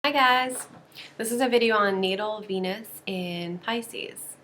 Hi guys! This is a video on natal Venus in Pisces.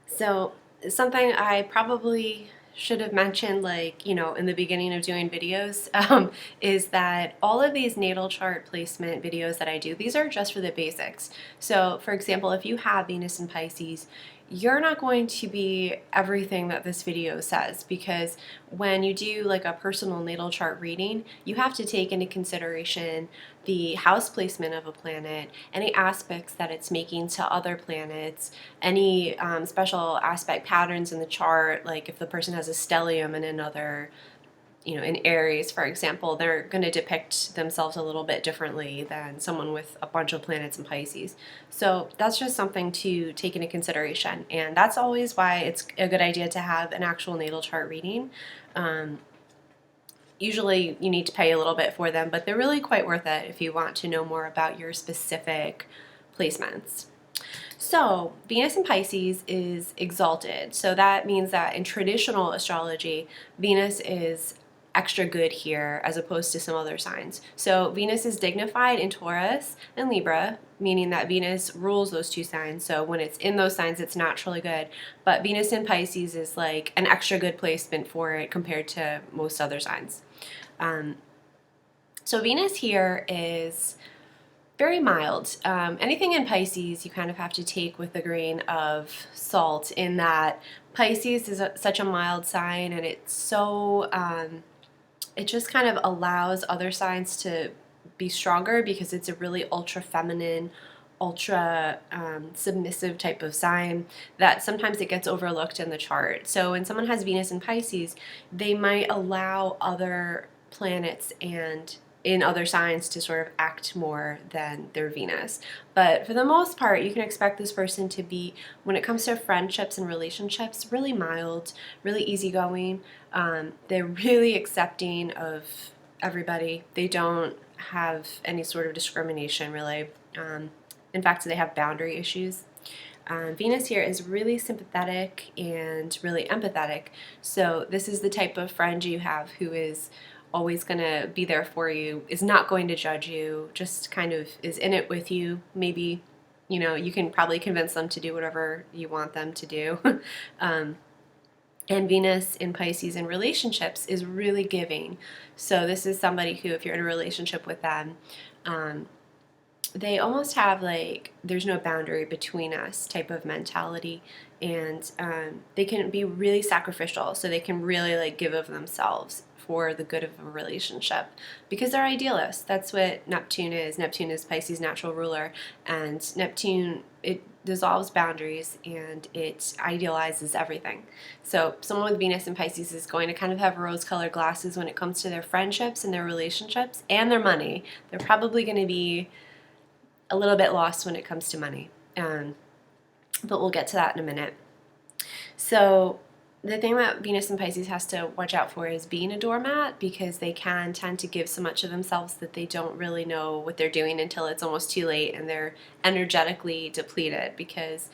So something I probably should have mentioned in the beginning of doing videos is that all of these natal chart placement videos that I do, these are just for the basics. So for example, if you have Venus in Pisces, you're not going to be everything that this video says, because when you do like a personal natal chart reading, you have to take into consideration the house placement of a planet, any aspects that it's making to other planets, any special aspect patterns in the chart, like if the person has a stellium in another, in Aries, for example, they're going to depict themselves a little bit differently than someone with a bunch of planets in Pisces. So that's just something to take into consideration. And that's always why it's a good idea to have an actual natal chart reading. Usually you need to pay a little bit for them, but they're really quite worth it if you want to know more about your specific placements. So Venus in Pisces is exalted. So that means that in traditional astrology, Venus is extra good here as opposed to some other signs. So Venus is dignified in Taurus and Libra, meaning that Venus rules those two signs. So when it's in those signs, it's naturally good. But Venus in Pisces is like an extra good placement for it compared to most other signs. So Venus here is very mild. Anything in Pisces you kind of have to take with a grain of salt, in that Pisces is such a mild sign, and it's so it just kind of allows other signs to be stronger because it's a really ultra feminine, ultra submissive type of sign that sometimes it gets overlooked in the chart. So when someone has Venus in Pisces, they might allow other planets and in other signs to sort of act more than their Venus. But for the most part, you can expect this person to be, when it comes to friendships and relationships, really mild, really easygoing. They're really accepting of everybody. They don't have any sort of discrimination, really. In fact, they have boundary issues. Venus here is really sympathetic and really empathetic. So this is the type of friend you have who is always going to be there for you, is not going to judge you, just kind of is in it with you. Maybe, you can probably convince them to do whatever you want them to do. And Venus in Pisces in relationships is really giving. So this is somebody who, if you're in a relationship with them, they almost have like there's no boundary between us type of mentality, and they can be really sacrificial. So they can really like give of themselves for the good of a relationship because they're idealists. That's what Neptune is. Neptune is Pisces' natural ruler, and Neptune, it dissolves boundaries and it idealizes everything. So someone with Venus in Pisces is going to kind of have rose-colored glasses when it comes to their friendships and their relationships and their money. They're probably going to be a little bit lost when it comes to money, but we'll get to that in a minute. So the thing that Venus and Pisces has to watch out for is being a doormat, because they can tend to give so much of themselves that they don't really know what they're doing until it's almost too late and they're energetically depleted, because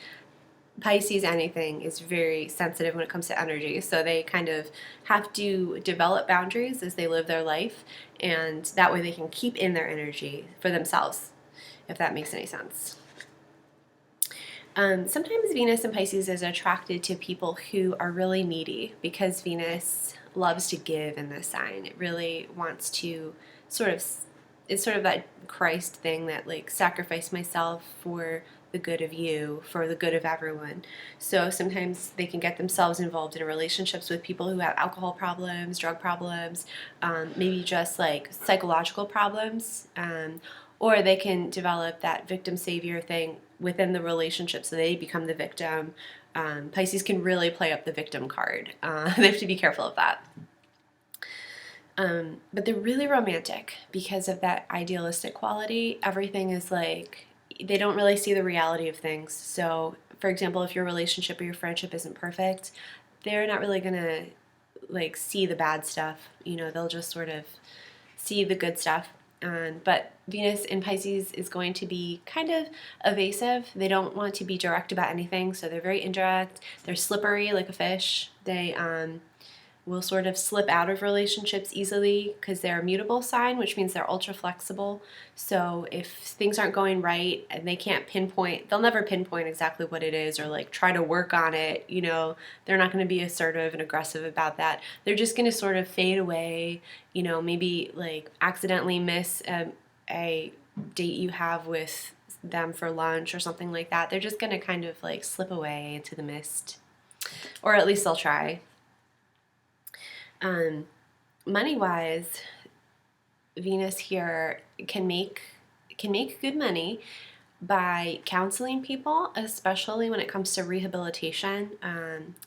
Pisces anything is very sensitive when it comes to energy. So they kind of have to develop boundaries as they live their life, and that way they can keep in their energy for themselves, if that makes any sense. Sometimes Venus in Pisces is attracted to people who are really needy, because Venus loves to give in this sign. It really wants to it's sort of that Christ thing, that like sacrifice myself for the good of you, for the good of everyone. So sometimes they can get themselves involved in relationships with people who have alcohol problems, drug problems, maybe just like psychological problems, or they can develop that victim savior thing within the relationship, so they become the victim. Pisces can really play up the victim card. They have to be careful of that. But they're really romantic because of that idealistic quality. Everything is like, they don't really see the reality of things. So, for example, if your relationship or your friendship isn't perfect, they're not really gonna like see the bad stuff. They'll just sort of see the good stuff. But Venus in Pisces is going to be kind of evasive. They don't want to be direct about anything, so they're very indirect. They're slippery like a fish. They will sort of slip out of relationships easily because they're a mutable sign, which means they're ultra flexible. So if things aren't going right and they can't pinpoint, they'll never pinpoint exactly what it is or like try to work on it. You know, they're not going to be assertive and aggressive about that. They're just going to sort of fade away, you know, maybe like accidentally miss a date you have with them for lunch or something like that. They're just going to kind of like slip away into the mist, or at least they'll try. Money wise, Venus here can make good money by counseling people, especially when it comes to rehabilitation.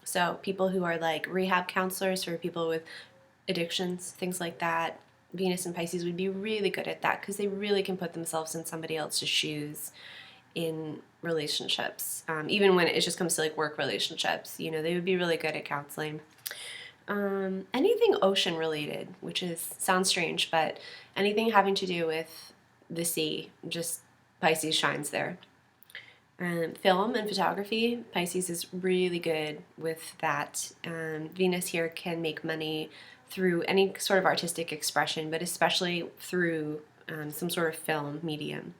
So people who are like rehab counselors for people with addictions, things like that. Venus and Pisces would be really good at that because they really can put themselves in somebody else's shoes in relationships. Even when it just comes to like work relationships, you know, they would be really good at counseling. Anything ocean related, which is sounds strange, but anything having to do with the sea, just Pisces shines there. Film and photography, Pisces is really good with that. Venus here can make money through any sort of artistic expression, but especially through some sort of film medium.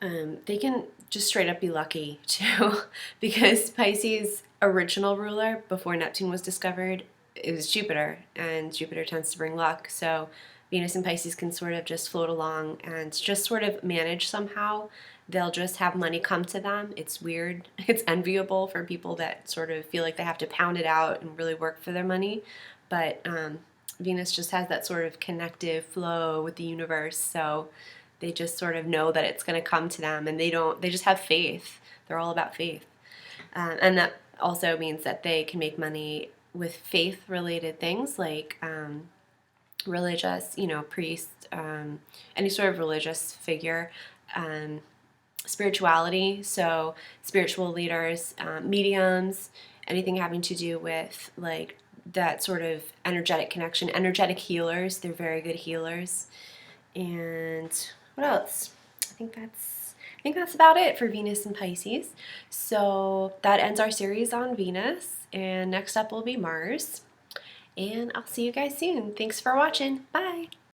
They can just straight up be lucky too, because Pisces' original ruler before Neptune was discovered, it was Jupiter, and Jupiter tends to bring luck. So Venus and Pisces can sort of just float along and just sort of manage somehow. They'll just have money come to them. It's weird. It's enviable for people that sort of feel like they have to pound it out and really work for their money. But Venus just has that sort of connective flow with the universe. So they just sort of know that it's going to come to them, and they just have faith. They're all about faith. And that also means that they can make money with faith-related things like religious, you know, priest, any sort of religious figure, spirituality, so spiritual leaders, mediums, anything having to do with like that sort of energetic connection, energetic healers. They're very good healers. And what else? I think that's about it for Venus and Pisces. So that ends our series on Venus, and next up will be Mars. And I'll see you guys soon. Thanks for watching. Bye.